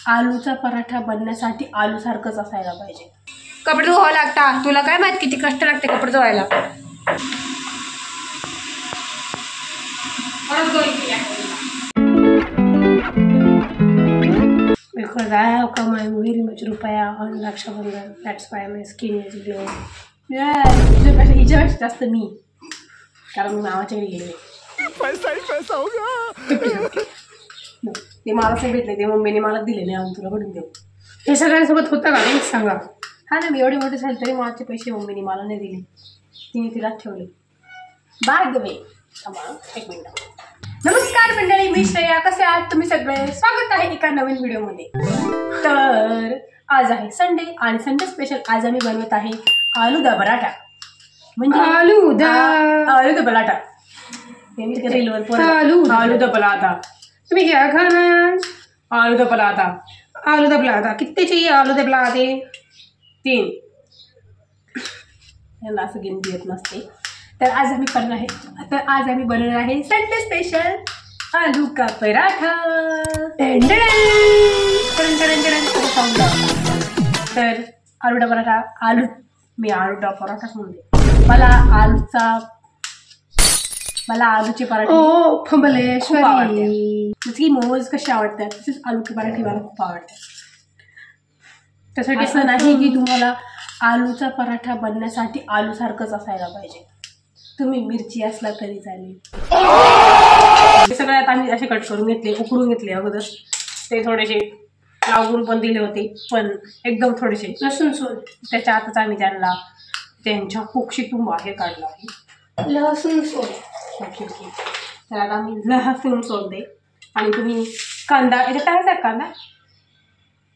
आलूचा पराठा बनण्यासाठी आलू सारखंच असायला पाहिजे. कपडे धुवावं लागतात. तुला काय माहित किती कष्ट लागते कपडे धुवायला. Because I have come, I'm very much Rupaya on Raksha Bandhan. That's why my skin is glowing. हिच्यापेक्षा जास्त मी, कारण मी मामाच्या घरी गेले. पैसा होगा. ते मला असं भेटले, ते मम्मीने मला दिले नाही, आम्ही तुला कडून देऊ. हे सगळ्यांसोबत होतं का नाही सांगा. हा ना, मी एवढे मोठे झाले तरी माझे पैसे मम्मीने मला नाही दिले, तिने तिलाच ठेवले. बाय द वे, एक मिनिट. नमस्कार मंडळी, मी श्रेया. कसे आहात तुम्ही सगळे? स्वागत आहे एका नवीन व्हिडिओमध्ये. तर आज आहे संडे आणि संडे स्पेशल आज आम्ही बनवत आहे आलूदा पराठा. म्हणजे आलूदा पराठा रीलवर आलूदा पराठा. तुम्ही क्या खाना? आलूदा पराठा. आलूदा पराठा कितने चाहिए? आलूदा पराठे 3. याला असं गिनती येत नसते. तर आज आम्ही बनवणार आहे संडे स्पेशल आलू का पराठा. तर आलूदा पराठा, मी आलूदा पराठाच म्हणते. मला आलूचे पराठे खूप आवडते. जसं की मोमोज कसे आवडतात तसेच आलूचे पराठे मला खूप आवडतात. त्यासाठी असं नाही की तुम्हाला आलूचा पराठा बनण्यासाठी आलू सारखंच असायला पाहिजे. तुम्ही मिरची असला तरी चालेल. हे सगळ्यात आम्ही असे कट करून घेतले, उकडून घेतले अगोदर. ते थोडेसे लागून पण दिले होते, पण एकदम थोडेसे लसूण सोल. त्याच्या आतच आम्ही त्यांच्या कुक्षीतून बाहेर काढला आहे लसूण सोल. त्याला आता आम्ही लसूण सोल दे. आणि तुम्ही कांदा याच्यात टाकायचा, कांदा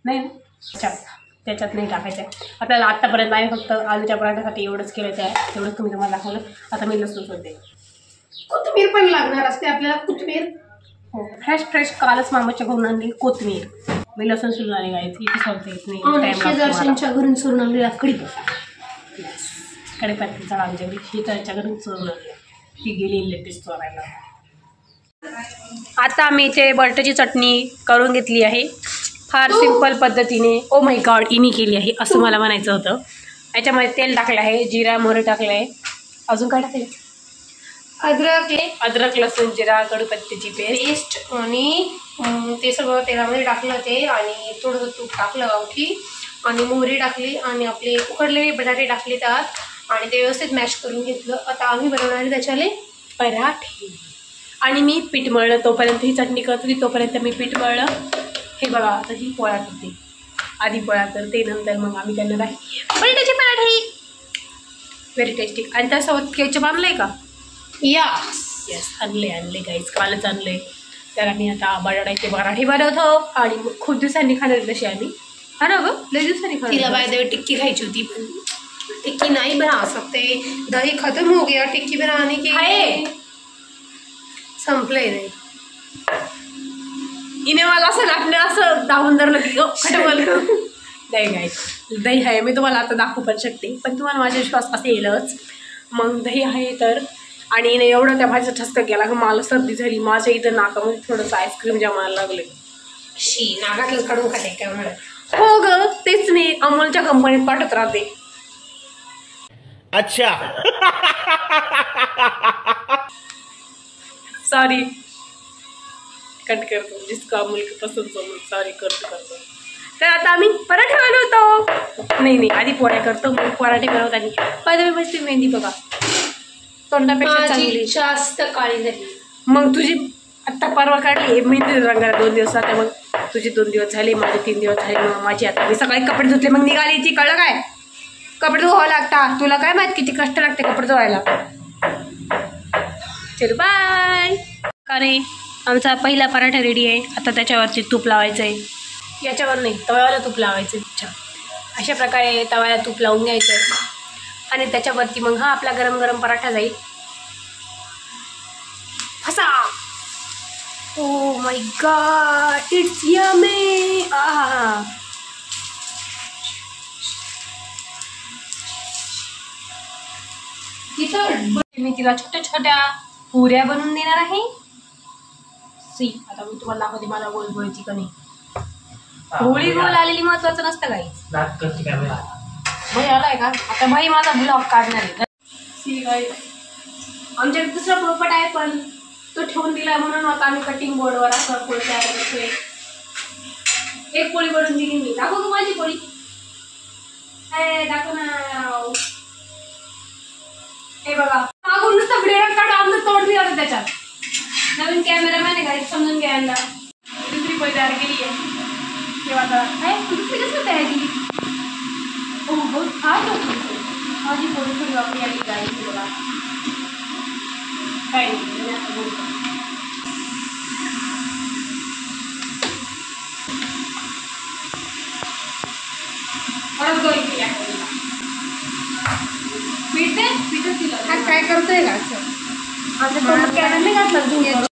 नाही ना त्याच्यात नाही टाकायचं आहे आपल्याला. आत्तापर्यंत आम्ही फक्त आलूच्या पराठ्यासाठी एवढंच केलं आहे, तेवढंच तुम्ही तुम्हाला दाखवलं. आता मी लसूण सोडते. कोथिंबीर पण लागणार असते आपल्याला. कोथिंबीर हो, फ्रेश कालच मामाच्या घरून आणली कोथिंबीर. मी लसूण सोडून आले गायची, इथे सोडता येत नाही. शेजारच्या घरून सोडून आणलेला कढीपत्ता. कढीपत्त्याचा आमच्या घरी शेजारच्या घरून सोडून आणली, ती गेली लेटेस्ट चोरायला. आता आम्ही इथे बटाट्याची चटणी करून घेतली आहे फार सिंपल पद्धतीने. ओ माय गॉड, इनी केली आहे असं मला म्हणायचं होतं. याच्यामध्ये तेल टाकलं आहे, जिरा मोहरी टाकलं आहे. अजून काय टाकले? अद्रक लसूण जिरा कढीपत्त्याची पेस्ट आणि ते सगळं तेलामध्ये टाकलं ते. आणि थोडंसं तूप टाकलं गावठी आणि मोहरी टाकली आणि आपले उकडलेले बटाटे टाकले त्यात आणि ते व्यवस्थित मॅश करून घेतलं. आता आम्ही बनवणार आहे त्याच्याले पराठे. आणि मी पीठ मळलं, तोपर्यंत ही चटणी करत होती तोपर्यंत मी पीठ मळलं. हे बघा, आता ही पोळ्या करते. आधी पोळ्या करते, नंतर मग आम्ही त्यांना बटाट्याचे पराठे. Very tasty. आणि त्यासोबत केचप आणलंय का? यस आणले गाईज, कालच आणले. तर आम्ही आता बटाट्याचे पराठे बनवतो आणि मग खूप दिवसांनी खाणार तशी आम्ही. हा ना गं, लई दिवसांनी खाणार. तिला बाय द वे टिक्की खायची होती, पण टिक्की नाही बना सकते, दही खत्म हो गया. टिक्की बनाने की संपलंय नाही. इने मला असं लागलं, असं दाबून धरलं की खटवल. दही गायचं, दही आहे. मी तुम्हाला आता दाखवू पण शकते, पण तुम्हाला माझा विश्वास असेलच. मग दही आहे तर. आणि इने एवढं त्या भाजीचा ठसका केला की मला सर्दी झाली. माझ्या इथं नाकामध्ये थोडंसं आईस्क्रीम जमायला लागले. नाकातलं काढून खाते काय म्हणा. हो ग, तेच मी अमोलच्या कंपनीत पाठवत राहते. अच्छा. सॉरी, कट करतो. जिसका अमूल की पसंद सॉरी करतो. तर आता आम्ही पराठे बनवतो. नाही आधी पोळ्या करतो, मग पराठे बनवताना. पहिल्या मस्त मेहंदी बघा, तोंडापेक्षा चांगली जास्त काळी झाली. मग तुझी आत्ता परवा काढली मेहंदी रंगाला 2 दिवस. आता मग तुझे 2 दिवस झाले, माझे 3 दिवस झाले. मग माझी आता मी सकाळी कपडे धुतले, मग निघाली ती. कळलं काय? कपडे धुवावं लागतात. तुला काय माहित किती कष्ट लागते कपडे धुवायला. चल बाय. अरे आमचा पहिला पराठा रेडी आहे. आता त्याच्यावरती तूप लावायचं आहे. याच्यावर नाही, तव्याला तूप लावायचं. अच्छा, अशा प्रकारे तव्याला तूप लावून घ्यायचं आणि त्याच्यावरती मग हा आपला गरम गरम पराठा जाईल. फसा. Oh my god, it's yummy. मी तिला छोट्या छोट्या पुऱ्या बनवून देणार आहे. सी, आता मी तुम्हाला दाखवते मला गोल गोळीची कणी. होळी गोल आलेली महत्वाचं नसतं काही. दात करते कॅमेरा. भाई आलाय का आता? भाई माझा ब्लॉग काढणार आहे. आमच्याकडे दुसरा पोपट आहे पण तो ठेवून दिला म्हणून आता आम्ही कटिंग बोर्डवर असं पोळी तयार करतोय. एक पोळी बनवून दिली मी. दाखव तू माझी पोळी. दाखव ना. हे बघा मागून नुसतं ब्लेड काढून आमचं तोड दिला होता त्याच्यात. नवीन कॅमेरामॅन आहे घरी समजून घ्यायला. दुसरी पोळी तयार केली आहे. तेव्हा आता दुसरी कसं तयार केली? हो बहुत छान होती माझी पोळी. थोडी वापरी आली गाडी बघा. काय नाही आता बोलतो. काय करतोय का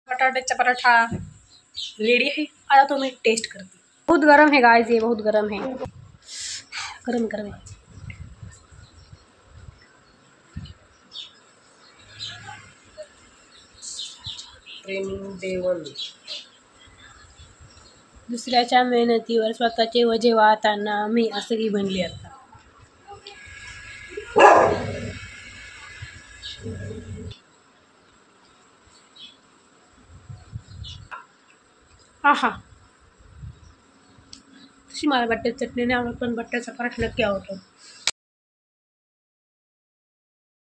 बटाट्याचा पराठा रेडी है. आता तो मैं टेस्ट करती. बहुत गर्म है गाइस, ये बहुत गर्म है. गरम गरम है. Training day 1. दुसऱ्याच्या मेहनतीवर स्वतःचे वजे वाहताना मी असंही बनले आता. हा तशी मला बटाट्याची चटणी नाही आवडत पण बटाट्याचा पराठा नक्की आवडतो.